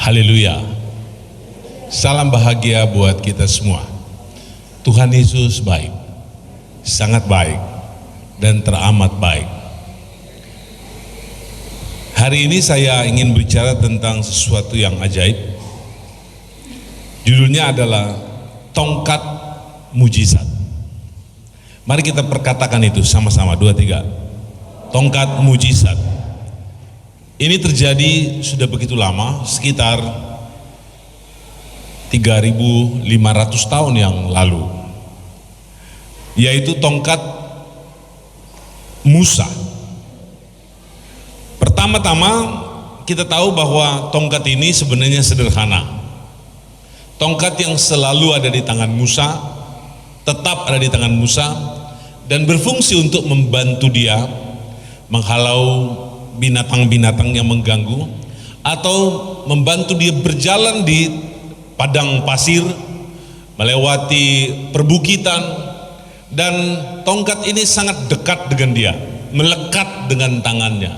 Haleluya. Salam bahagia buat kita semua. Tuhan Yesus baik, sangat baik, dan teramat baik. Hari ini saya ingin bicara tentang sesuatu yang ajaib. Judulnya adalah tongkat mujizat. Mari kita perkatakan itu sama-sama, 2, 3. Tongkat mujizat. Ini terjadi sudah begitu lama, sekitar 3.500 tahun yang lalu, yaitu tongkat Musa. Pertama-tama kita tahu bahwa tongkat ini sebenarnya sederhana. Tongkat yang selalu ada di tangan Musa, tetap ada di tangan Musa, dan berfungsi untuk membantu dia menghalau binatang-binatang yang mengganggu, atau membantu dia berjalan di padang pasir, melewati perbukitan. Dan tongkat ini sangat dekat dengan dia, melekat dengan tangannya.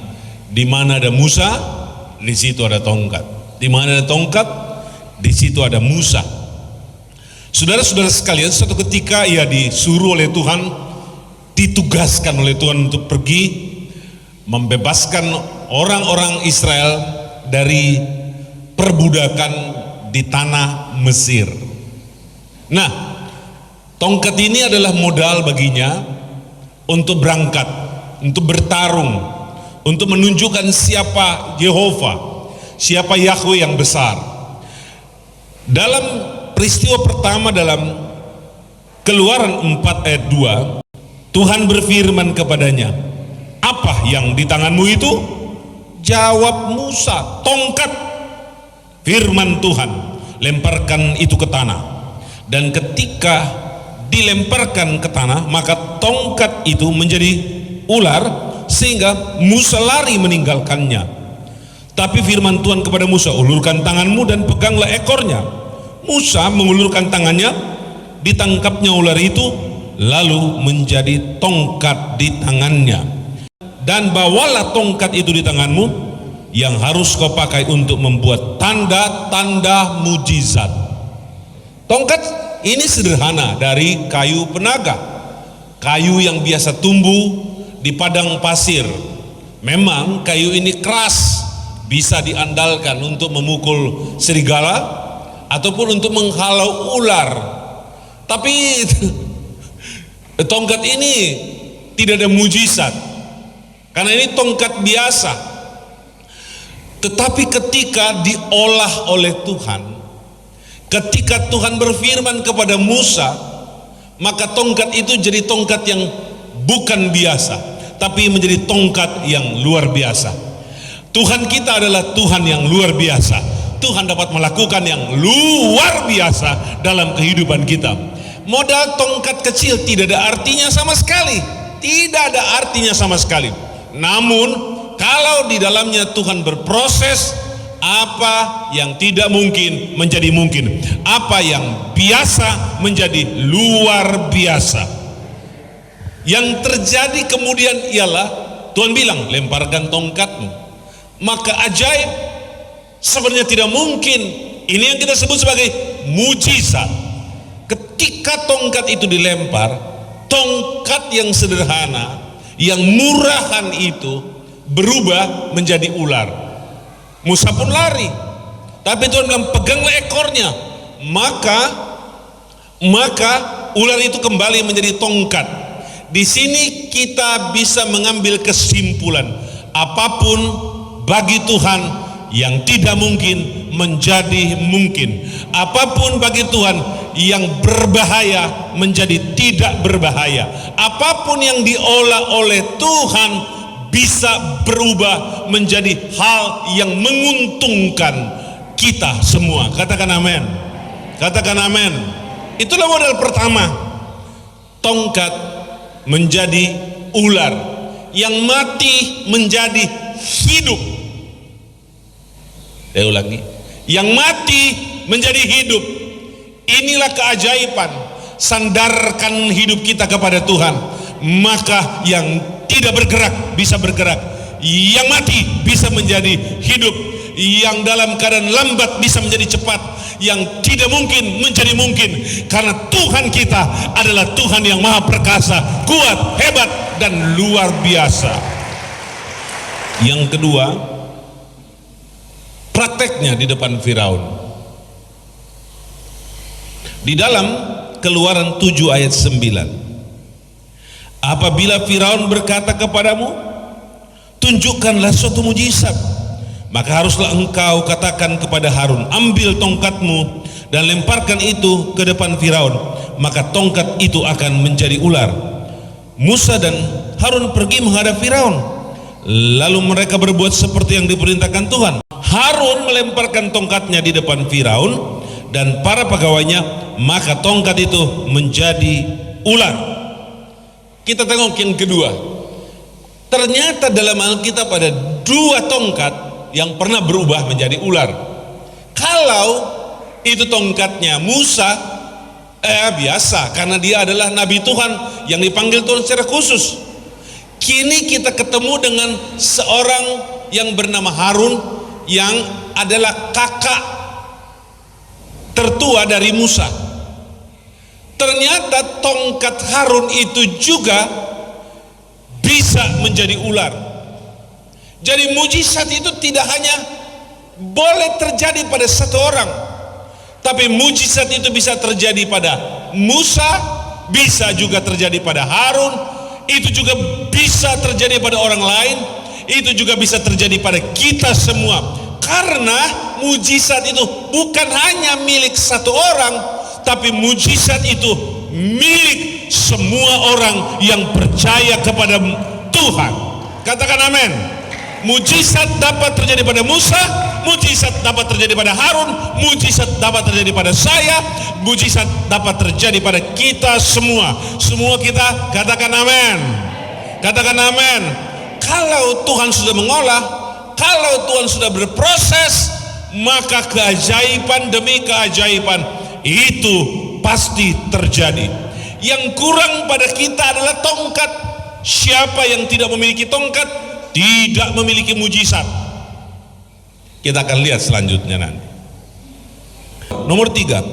Di mana ada Musa, di situ ada tongkat. Di mana ada tongkat, di situ ada Musa. Saudara-saudara sekalian, suatu ketika ia disuruh oleh Tuhan, ditugaskan oleh Tuhan untuk pergi membebaskan orang-orang Israel dari perbudakan di tanah Mesir. Nah, tongkat ini adalah modal baginya untuk berangkat, untuk bertarung, untuk menunjukkan siapa Yehova, siapa Yahweh yang besar. Dalam peristiwa pertama dalam Keluaran 4 ayat 2, Tuhan berfirman kepadanya, "Apa yang di tanganmu itu?" Jawab Musa, "Tongkat." Firman Tuhan, "Lemparkan itu ke tanah." Dan ketika dilemparkan ke tanah, maka tongkat itu menjadi ular, sehingga Musa lari meninggalkannya. Tapi firman Tuhan kepada Musa, "Ulurkan tanganmu dan peganglah ekornya." Musa mengulurkan tangannya, ditangkapnya ular itu, lalu menjadi tongkat di tangannya. "Dan bawalah tongkat itu di tanganmu, yang harus kau pakai untuk membuat tanda-tanda mujizat." Tongkat ini sederhana, dari kayu penaga, kayu yang biasa tumbuh di padang pasir. Memang kayu ini keras, bisa diandalkan untuk memukul serigala ataupun untuk menghalau ular. Tapi tongkat ini tidak ada mujizat, karena ini tongkat biasa. Tetapi ketika diolah oleh Tuhan, ketika Tuhan berfirman kepada Musa, maka tongkat itu jadi tongkat yang bukan biasa, tapi menjadi tongkat yang luar biasa. Tuhan kita adalah Tuhan yang luar biasa. Tuhan dapat melakukan yang luar biasa dalam kehidupan kita. Modal tongkat kecil tidak ada artinya sama sekali. Tidak ada artinya sama sekali. Namun kalau di dalamnya Tuhan berproses, apa yang tidak mungkin menjadi mungkin, apa yang biasa menjadi luar biasa. Yang terjadi kemudian ialah Tuhan bilang, "Lemparkan tongkatmu." Maka ajaib, sebenarnya tidak mungkin. Ini yang kita sebut sebagai mujizat. Ketika tongkat itu dilempar, tongkat yang sederhana, yang murahan itu berubah menjadi ular. Musa pun lari, tapi Tuhan bilang, "Peganglah ekornya." Maka ular itu kembali menjadi tongkat. Di sini kita bisa mengambil kesimpulan, apapun bagi Tuhan yang tidak mungkin menjadi mungkin. Apapun bagi Tuhan yang berbahaya menjadi tidak berbahaya. Apapun yang diolah oleh Tuhan bisa berubah menjadi hal yang menguntungkan kita semua. Katakan amin. Katakan amin. Itulah modal pertama. Tongkat menjadi ular, yang mati menjadi hidup. Saya ulangi, yang mati menjadi hidup. Inilah keajaiban. Sandarkan hidup kita kepada Tuhan, maka yang tidak bergerak bisa bergerak, yang mati bisa menjadi hidup, yang dalam keadaan lambat bisa menjadi cepat, yang tidak mungkin menjadi mungkin, karena Tuhan kita adalah Tuhan yang maha perkasa, kuat, hebat, dan luar biasa. Yang kedua, prakteknya di depan Firaun. Di dalam Keluaran 7 ayat 9, apabila Firaun berkata kepadamu, tunjukkanlah suatu mujizat, maka haruslah engkau katakan kepada Harun, ambil tongkatmu dan lemparkan itu ke depan Firaun, maka tongkat itu akan menjadi ular. Musa dan Harun pergi menghadap Firaun, lalu mereka berbuat seperti yang diperintahkan Tuhan. Harun melemparkan tongkatnya di depan Firaun dan para pegawainya, maka tongkat itu menjadi ular. Kita tengok yang kedua. Ternyata dalam Alkitab ada 2 tongkat yang pernah berubah menjadi ular. Kalau itu tongkatnya Musa, biasa, karena dia adalah Nabi Tuhan yang dipanggil Tuhan secara khusus. Kini kita ketemu dengan seorang yang bernama Harun, yang adalah kakak tertua dari Musa. Ternyata tongkat Harun itu juga bisa menjadi ular. Jadi mujizat itu tidak hanya boleh terjadi pada satu orang, tapi mujizat itu bisa terjadi pada Musa, bisa juga terjadi pada Harun, itu juga bisa terjadi pada orang lain, itu juga bisa terjadi pada kita semua. Karena mujizat itu bukan hanya milik satu orang, tapi mujizat itu milik semua orang yang percaya kepada Tuhan. Katakan amin. Mujizat dapat terjadi pada Musa, mujizat dapat terjadi pada Harun, mujizat dapat terjadi pada saya, mujizat dapat terjadi pada kita semua. Semua kita katakan amin. Katakan amin. Kalau Tuhan sudah mengolah, kalau Tuhan sudah berproses, maka keajaiban demi keajaiban itu pasti terjadi. Yang kurang pada kita adalah tongkat. Siapa yang tidak memiliki tongkat tidak memiliki mujizat. Kita akan lihat selanjutnya nanti. Nomor 3,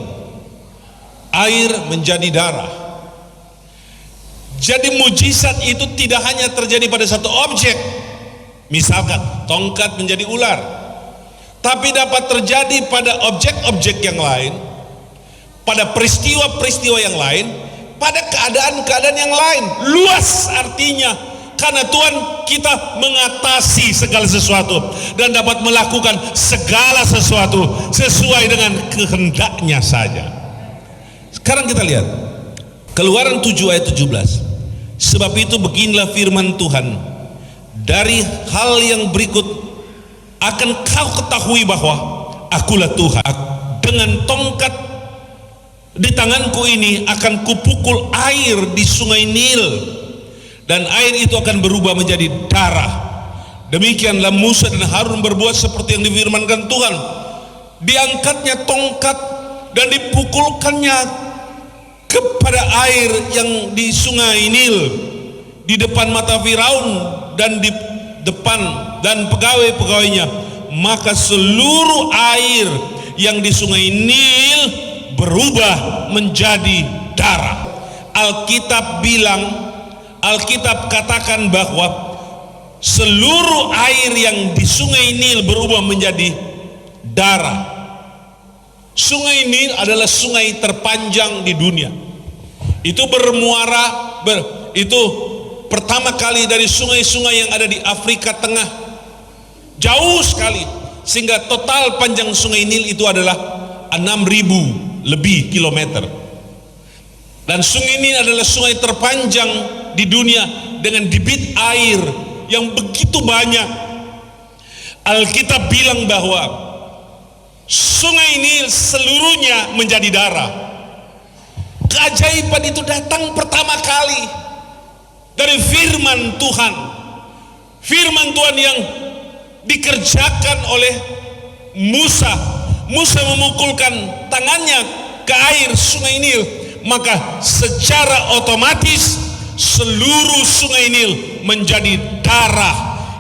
air menjadi darah. Jadi mujizat itu tidak hanya terjadi pada satu objek, misalkan tongkat menjadi ular, tapi dapat terjadi pada objek-objek yang lain, pada peristiwa-peristiwa yang lain, pada keadaan-keadaan yang lain. Luas artinya, karena Tuhan kita mengatasi segala sesuatu dan dapat melakukan segala sesuatu sesuai dengan kehendaknya saja. Sekarang kita lihat Keluaran 7 ayat 17. Sebab itu beginilah firman Tuhan, dari hal yang berikut akan kau ketahui bahwa akulah Tuhan. Dengan tongkat di tanganku ini akan kupukul air di sungai Nil, dan air itu akan berubah menjadi darah. Demikianlah Musa dan Harun berbuat seperti yang difirmankan Tuhan. Diangkatnya tongkat dan dipukulkannya kepada air yang di sungai Nil di depan mata Firaun dan di depan dan pegawai-pegawainya, maka seluruh air yang di sungai Nil berubah menjadi darah. Alkitab bilang, Alkitab katakan bahwa seluruh air yang di sungai Nil berubah menjadi darah. Sungai Nil adalah sungai terpanjang di dunia. Itu bermuara, itu pertama kali dari sungai-sungai yang ada di Afrika Tengah. Jauh sekali, sehingga total panjang sungai Nil itu adalah 6.000 lebih kilometer. Dan sungai Nil adalah sungai terpanjang di dunia dengan debit air yang begitu banyak. Alkitab bilang bahwa sungai Nil seluruhnya menjadi darah. Keajaiban itu datang pertama kali dari firman Tuhan. Firman Tuhan yang dikerjakan oleh Musa. Musa memukulkan tangannya ke air sungai Nil, maka secara otomatis seluruh sungai Nil menjadi darah.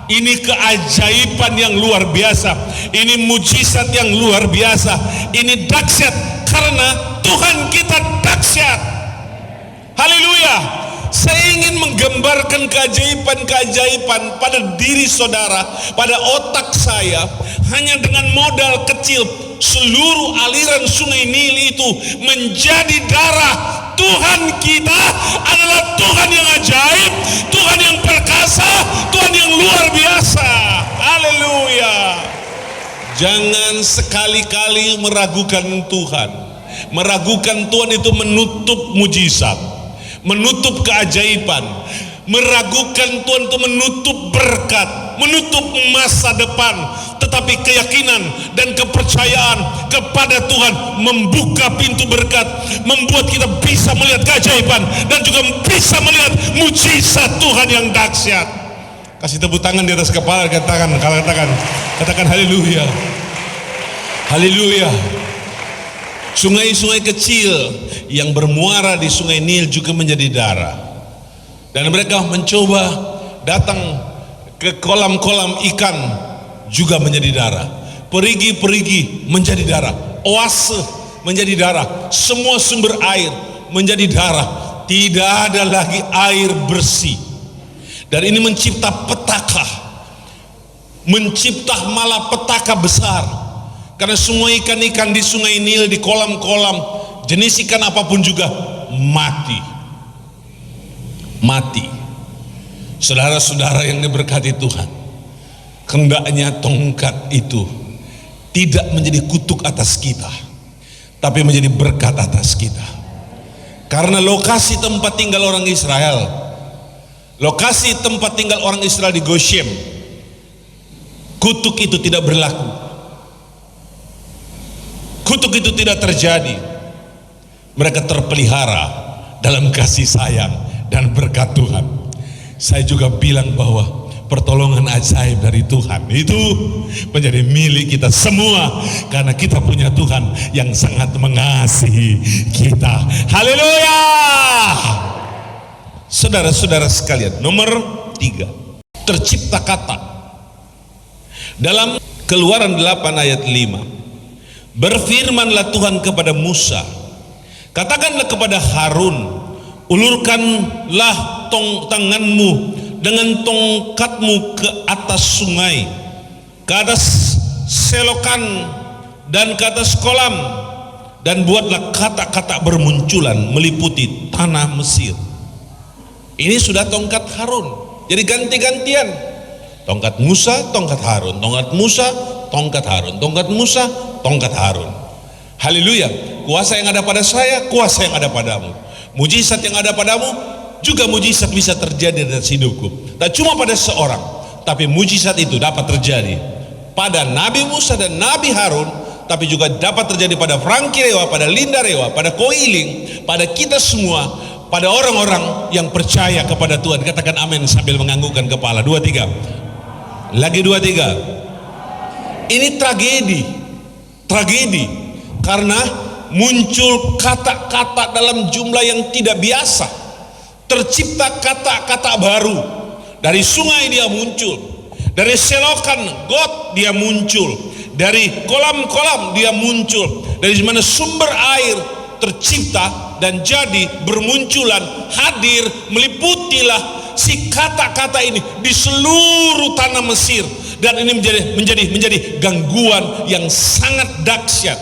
Ini keajaiban yang luar biasa. Ini mujizat yang luar biasa. Ini dahsyat karena Tuhan kita dahsyat. Haleluya. Saya ingin menggambarkan keajaiban-keajaiban pada diri saudara, pada otak saya, hanya dengan modal kecil. Seluruh aliran sungai Nil itu menjadi darah. Tuhan kita adalah Tuhan yang ajaib, Tuhan yang perkasa, Tuhan yang luar biasa. Haleluya. Jangan sekali-kali meragukan Tuhan. Meragukan Tuhan itu menutup mujizat, menutup keajaiban. Meragukan Tuhan itu menutup berkat, menutup masa depan. Tetapi keyakinan dan kepercayaan kepada Tuhan membuka pintu berkat, membuat kita bisa melihat keajaiban dan juga bisa melihat mujizat Tuhan yang dahsyat. Kasih tepuk tangan di atas kepala, katakan haleluya. Haleluya. Sungai-sungai kecil yang bermuara di sungai Nil juga menjadi darah. Dan mereka mencoba datang ke kolam-kolam ikan juga menjadi darah. Perigi-perigi menjadi darah. Oase menjadi darah. Semua sumber air menjadi darah. Tidak ada lagi air bersih. Dan ini mencipta petaka. Mencipta malapetaka besar. Karena semua ikan-ikan di sungai Nil, di kolam-kolam, jenis ikan apapun juga mati. Mati. Saudara-saudara yang diberkati Tuhan, hendaknya tongkat itu tidak menjadi kutuk atas kita, tapi menjadi berkat atas kita. Karena lokasi tempat tinggal orang Israel, lokasi tempat tinggal orang Israel di Goshen, kutuk itu tidak berlaku. Kutuk itu tidak terjadi. Mereka terpelihara dalam kasih sayang dan berkat Tuhan. Saya juga bilang bahwa pertolongan ajaib dari Tuhan itu menjadi milik kita semua, karena kita punya Tuhan yang sangat mengasihi kita. Haleluya. Saudara-saudara sekalian, nomor 3, tercipta kata. Dalam Keluaran 8 ayat 5, berfirmanlah Tuhan kepada Musa, katakanlah kepada Harun, ulurkanlah tanganmu dengan tongkatmu ke atas sungai, ke atas selokan dan ke atas kolam, dan buatlah kata-kata bermunculan meliputi tanah Mesir. Ini sudah tongkat Harun, jadi ganti-gantian. Tongkat Musa, tongkat Harun, tongkat Musa, tongkat Harun, tongkat Musa, tongkat Harun. Haleluya. Kuasa yang ada pada saya, kuasa yang ada padamu. Mujizat yang ada padamu, juga mujizat bisa terjadi dalam hidupku. Tak cuma pada seorang, tapi mujizat itu dapat terjadi pada Nabi Musa dan Nabi Harun, tapi juga dapat terjadi pada Frankie Rewa, pada Linda Rewa, pada Koiling, pada kita semua, pada orang-orang yang percaya kepada Tuhan. Katakan amin sambil menganggukkan kepala. 2, 3. Lagi 2, 3. Ini tragedi karena muncul kata-kata dalam jumlah yang tidak biasa. Tercipta kata-kata baru. Dari sungai dia muncul, dari selokan got dia muncul, dari kolam-kolam dia muncul, dari mana sumber air tercipta dan jadi bermunculan, hadir, meliputilah si kata-kata ini di seluruh tanah Mesir. Dan ini menjadi gangguan yang sangat dahsyat,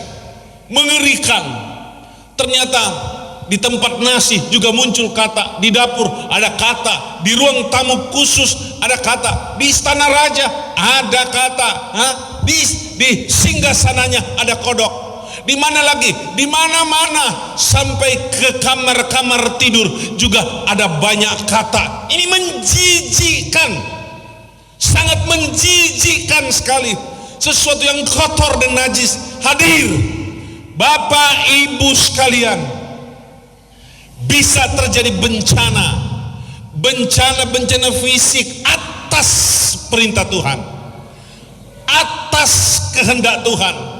mengerikan. Ternyata di tempat nasi juga muncul kata, di dapur ada kata, di ruang tamu khusus ada kata, di istana raja ada kata, di singgasananya ada kodok. Di mana lagi? Di mana-mana, sampai ke kamar-kamar tidur juga ada banyak kata. Ini menjijikkan, sangat menjijikkan sekali. Sesuatu yang kotor dan najis hadir. Bapak Ibu sekalian, bisa terjadi bencana fisik atas perintah Tuhan, atas kehendak Tuhan.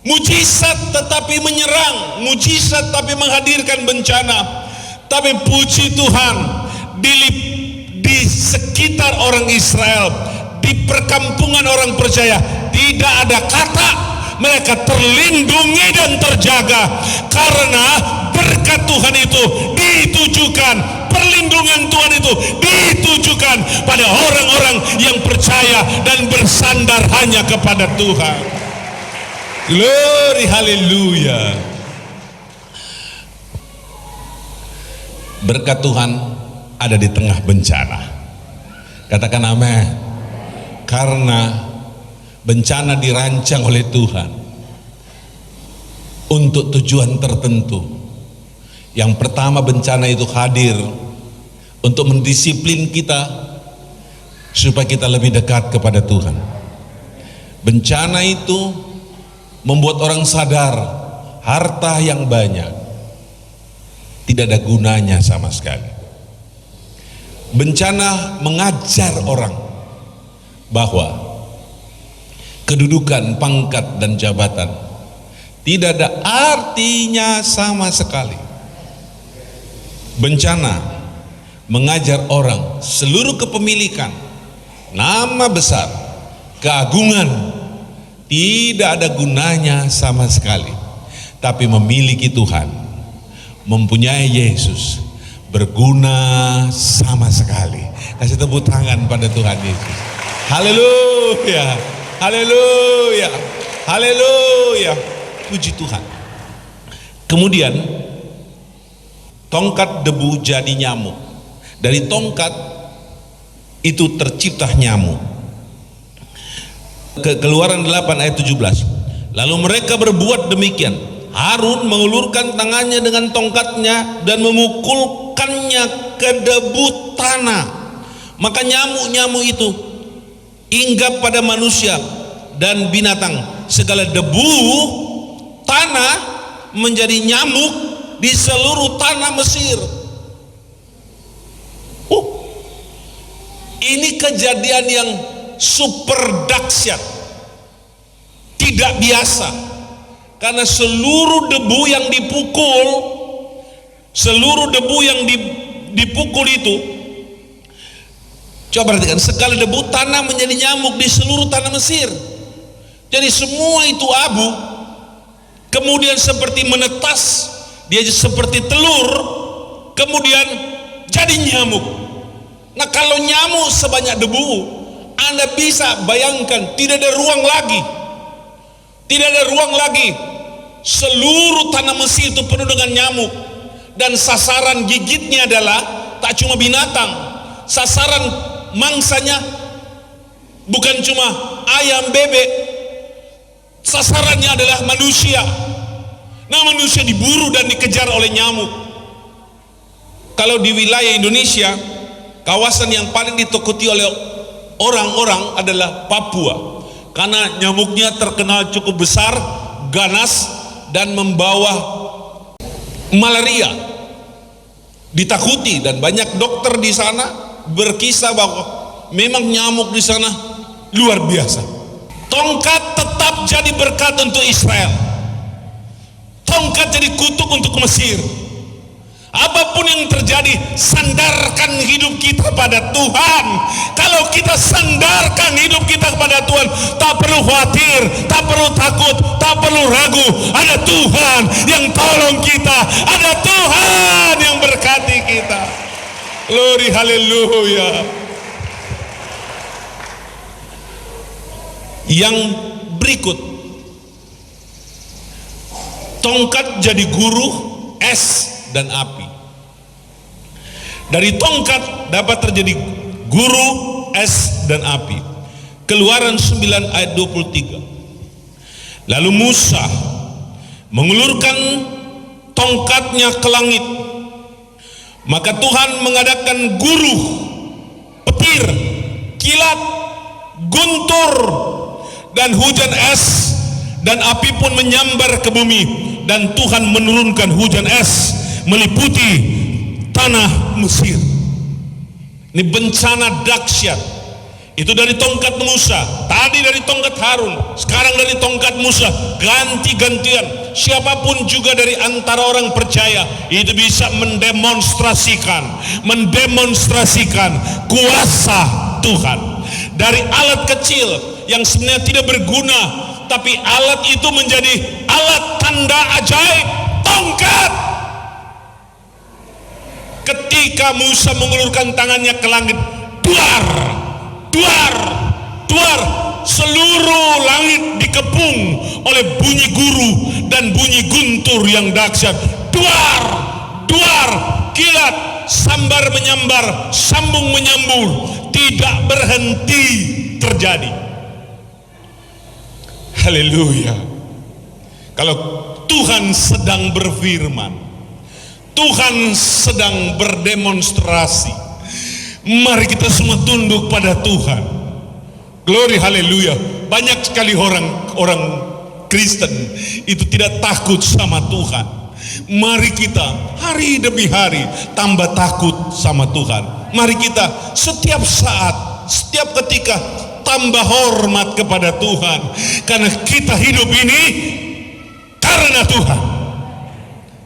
Mujizat tetapi menyerang, mujizat tapi menghadirkan bencana. Tapi puji Tuhan, di sekitar orang Israel, di perkampungan orang percaya, tidak ada kata mereka terlindungi dan terjaga, karena berkat Tuhan itu ditujukan, perlindungan Tuhan itu ditujukan pada orang-orang yang percaya dan bersandar hanya kepada Tuhan. Glory, haleluya. Berkat Tuhan ada di tengah bencana. Katakan amin. Karena bencana dirancang oleh Tuhan untuk tujuan tertentu. Yang pertama, bencana itu hadir untuk mendisiplin kita supaya kita lebih dekat kepada Tuhan. Bencana itu membuat orang sadar harta yang banyak tidak ada gunanya sama sekali. Bencana mengajar orang bahwa kedudukan, pangkat, dan jabatan tidak ada artinya sama sekali. Bencana mengajar orang seluruh kepemilikan, nama besar, keagungan tidak ada gunanya sama sekali. Tapi memiliki Tuhan, mempunyai Yesus, berguna sama sekali. Kasih tepuk tangan pada Tuhan Yesus. Haleluya, haleluya, haleluya. Puji Tuhan. Kemudian tongkat debu jadi nyamuk. Dari tongkat itu tercipta nyamuk. Keluaran 8 ayat 17. Lalu mereka berbuat demikian. Harun mengulurkan tangannya dengan tongkatnya dan memukulkannya ke debu tanah. Maka nyamuk-nyamuk itu hinggap pada manusia dan binatang. Segala debu tanah menjadi nyamuk di seluruh tanah Mesir. Ini kejadian yang super dahsyat, tidak biasa, karena seluruh debu yang dipukul, dipukul itu, coba perhatikan, segala debu tanah menjadi nyamuk di seluruh tanah Mesir. Jadi semua itu abu, kemudian seperti menetas, dia seperti telur, kemudian jadi nyamuk. Nah, kalau nyamuk sebanyak debu, Anda bisa bayangkan tidak ada ruang lagi. Tidak ada ruang lagi. Seluruh tanah Mesir itu penuh dengan nyamuk. Dan sasaran gigitnya adalah tak cuma binatang. Sasaran mangsanya bukan cuma ayam, bebek. Sasarannya adalah manusia. Nah, manusia diburu dan dikejar oleh nyamuk. Kalau di wilayah Indonesia, kawasan yang paling ditakuti oleh orang-orang adalah Papua, karena nyamuknya terkenal cukup besar, ganas, dan membawa malaria. Ditakuti, dan banyak dokter di sana berkisah bahwa memang nyamuk di sana luar biasa. Tongkat tetap jadi berkat untuk Israel. Tongkat jadi kutuk untuk Mesir. Apapun yang terjadi, sandarkan hidup kita pada Tuhan. Kalau kita sandarkan hidup kita kepada Tuhan, tak perlu khawatir, tak perlu takut, tak perlu ragu. Ada Tuhan yang tolong kita, ada Tuhan yang berkati kita. Glory, haleluya. Yang berikut, tongkat jadi guru, es dan api. Dari tongkat dapat terjadi guru, es, dan api. Keluaran 9 ayat 23. Lalu Musa mengulurkan tongkatnya ke langit, maka Tuhan mengadakan guru, petir, kilat, guntur, dan hujan es, dan api pun menyambar ke bumi, dan Tuhan menurunkan hujan es meliputi tanah Mesir. Ini bencana dahsyat. Itu dari tongkat Musa, tadi dari tongkat Harun, sekarang dari tongkat Musa, ganti-gantian. siapapun juga dari antara orang percaya itu bisa mendemonstrasikan kuasa Tuhan. Dari alat kecil yang sebenarnya tidak berguna, tapi alat itu menjadi alat tanda ajaib, tongkat. Ketika Musa mengulurkan tangannya ke langit, duar, seluruh langit dikepung oleh bunyi guru dan bunyi guntur yang dahsyat. Duar, kilat, sambar menyambar, sambung menyambur, tidak berhenti terjadi. Haleluya. Kalau Tuhan sedang berfirman, Tuhan sedang berdemonstrasi, mari kita semua tunduk pada Tuhan. Glory, haleluya. Banyak sekali orang Kristen itu tidak takut sama Tuhan. Mari kita hari demi hari tambah takut sama Tuhan. Mari kita setiap saat, setiap ketika tambah hormat kepada Tuhan, karena kita hidup ini karena Tuhan.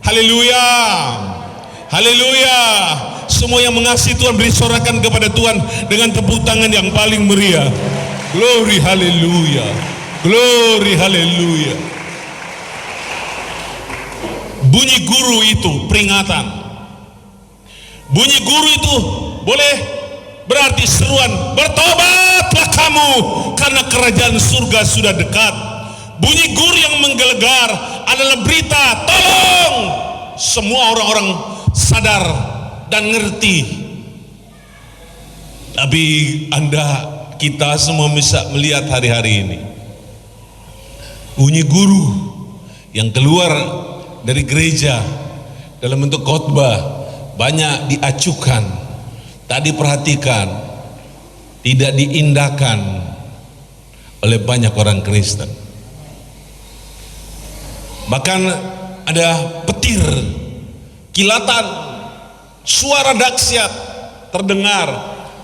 Haleluya, haleluya. Semua yang mengasihi Tuhan beri sorakan kepada Tuhan dengan tepuk tangan yang paling meriah. Glory, haleluya. Glory, haleluya. Bunyi guru itu peringatan. Bunyi guru itu boleh berarti seruan, bertobatlah kamu karena kerajaan surga sudah dekat. Bunyi guru yang menggelegar adalah berita tolong. Semua orang-orang sadar dan ngerti. Tapi kita semua bisa melihat hari-hari ini bunyi guru yang keluar dari gereja dalam bentuk khotbah banyak diacukan, tak diperhatikan, tidak diindahkan oleh banyak orang Kristen. Bahkan ada petir, kilatan, suara dahsyat terdengar,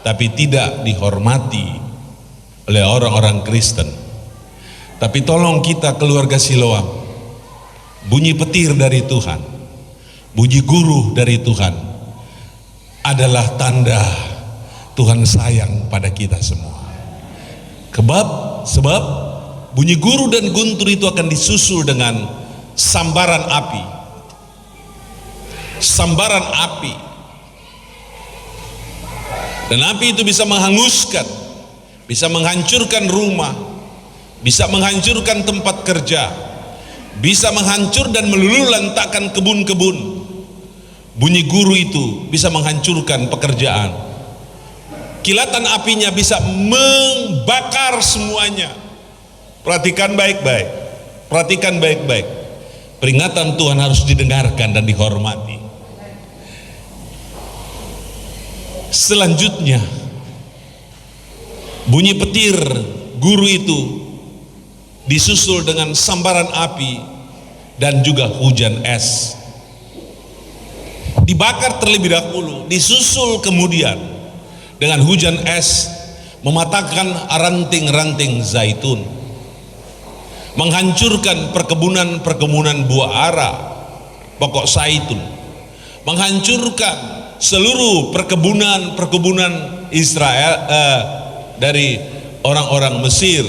tapi tidak dihormati oleh orang-orang Kristen. Tapi tolong kita keluarga Siloam, bunyi petir dari Tuhan, bunyi guru dari Tuhan adalah tanda Tuhan sayang pada kita semua. Sebab bunyi guru dan guntur itu akan disusul dengan sambaran api. Sambaran api. Dan api itu bisa menghanguskan, bisa menghancurkan rumah, bisa menghancurkan tempat kerja, bisa menghancur dan meluluhlantakkan kebun-kebun. Bunyi guru itu bisa menghancurkan pekerjaan. Kilatan apinya bisa membakar semuanya. Perhatikan baik-baik. Perhatikan baik-baik. Peringatan Tuhan harus didengarkan dan dihormati. Selanjutnya, bunyi petir guru itu disusul dengan sambaran api dan juga hujan es. Dibakar terlebih dahulu, disusul kemudian dengan hujan es mematahkan ranting-ranting zaitun, menghancurkan perkebunan-perkebunan buah ara, pokok zaitun, menghancurkan seluruh perkebunan Israel dari orang-orang Mesir,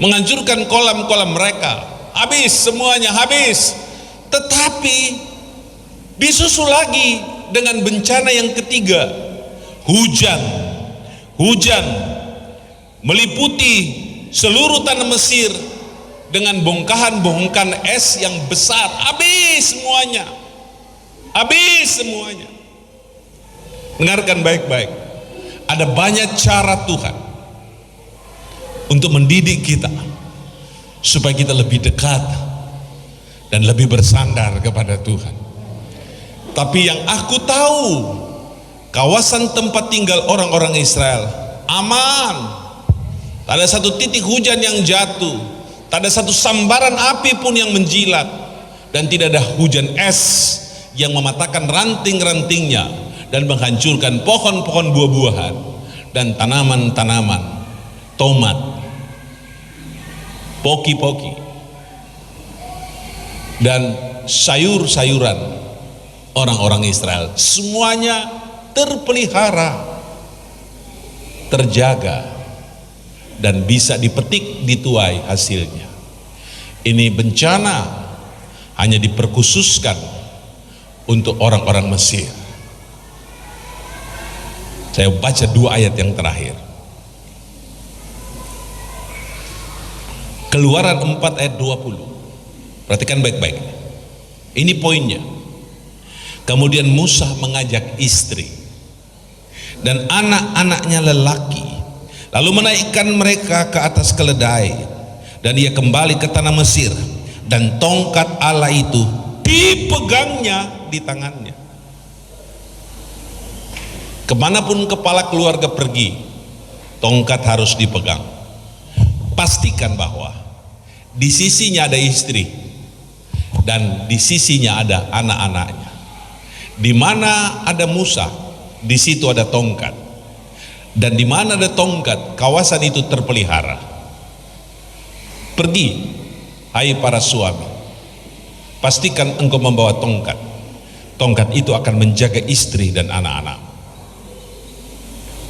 menghancurkan kolam-kolam mereka, habis semuanya, habis. Tetapi disusul lagi dengan bencana yang ketiga, hujan meliputi seluruh tanah Mesir dengan bongkahan-bongkahan es yang besar, habis semuanya. Habis semuanya. Dengarkan baik-baik. Ada banyak cara Tuhan untuk mendidik kita supaya kita lebih dekat dan lebih bersandar kepada Tuhan. Tapi yang aku tahu, kawasan tempat tinggal orang-orang Israel aman. Tak ada satu titik hujan yang jatuh, tak ada satu sambaran api pun yang menjilat, dan tidak ada hujan es yang mematahkan ranting-rantingnya dan menghancurkan pohon-pohon buah-buahan dan tanaman-tanaman, tomat, poki-poki. dan sayur-sayuran orang-orang Israel semuanya terpelihara, terjaga, dan bisa dipetik, dituai hasilnya. Ini bencana hanya diperkhususkan untuk orang-orang Mesir. Saya baca 2 ayat yang terakhir. Keluaran 4 ayat 20. Perhatikan baik-baik. Ini poinnya. Kemudian Musa mengajak istri dan anak-anaknya lelaki, lalu menaikkan mereka ke atas keledai, dan ia kembali ke tanah Mesir, dan tongkat Allah itu dipegangnya di tangannya. Kemanapun kepala keluarga pergi, tongkat harus dipegang. Pastikan bahwa di sisinya ada istri dan di sisinya ada anak-anaknya. Di mana ada Musa, di situ ada tongkat, dan di mana ada tongkat, kawasan itu terpelihara. Pergi, hai para suami, pastikan engkau membawa tongkat. Tongkat itu akan menjaga istri dan anak-anak.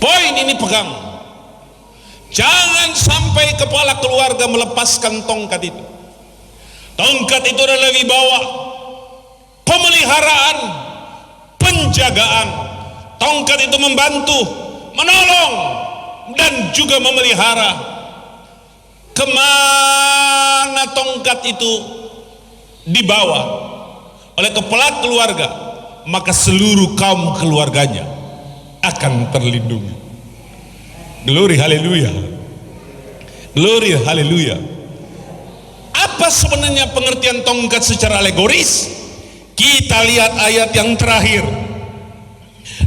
Poin ini pegang. Jangan sampai kepala keluarga melepaskan tongkat itu. Tongkat itu adalah wibawa, pemeliharaan, penjagaan. Tongkat itu membantu, menolong, dan juga memelihara. Kemana tongkat itu dibawa oleh kepala keluarga, maka seluruh kaum keluarganya akan terlindungi. Glory haleluya. Glory haleluya. Apa sebenarnya pengertian tongkat secara alegoris? Kita lihat ayat yang terakhir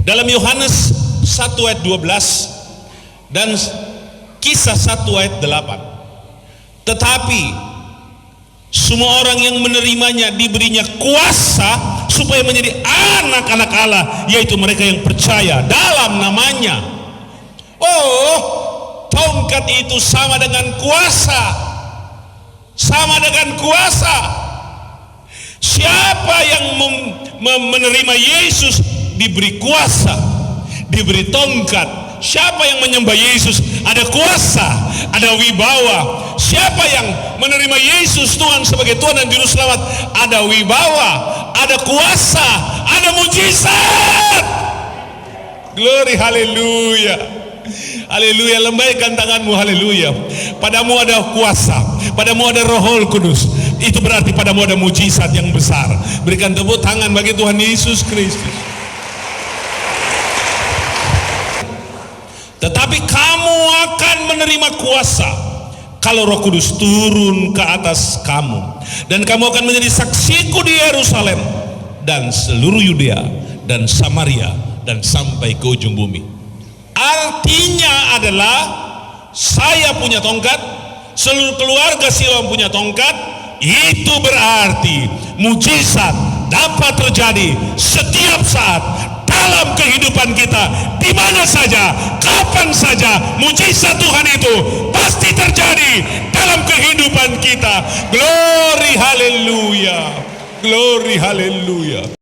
dalam Yohanes 1 ayat 12 dan Kisah 1 ayat 8. Tetapi semua orang yang menerimanya diberinya kuasa supaya menjadi anak-anak Allah, yaitu mereka yang percaya dalam namanya. Oh, tongkat itu sama dengan kuasa. Sama dengan kuasa. Siapa yang menerima Yesus diberi kuasa, diberi tongkat. Siapa yang menyembah Yesus ada kuasa, ada wibawa. Siapa yang menerima Yesus Tuhan sebagai Tuhan dan Juru Selamat ada wibawa, ada kuasa, ada mujizat. Glory haleluya. Haleluya, lambaikan tanganmu, haleluya. Padamu ada kuasa, padamu ada Roh Kudus. Itu berarti padamu ada mujizat yang besar. Berikan tepuk tangan bagi Tuhan Yesus Kristus. Tetapi kamu akan menerima kuasa kalau Roh Kudus turun ke atas kamu, dan kamu akan menjadi saksiku di Yerusalem dan seluruh Yudea dan Samaria dan sampai ke ujung bumi. Artinya adalah saya punya tongkat, seluruh keluarga Siloam punya tongkat. Itu berarti mujizat dapat terjadi setiap saat dalam kehidupan kita, di mana saja, kapan saja. Mujizat Tuhan itu pasti terjadi dalam kehidupan kita. Glory haleluya. Glory haleluya.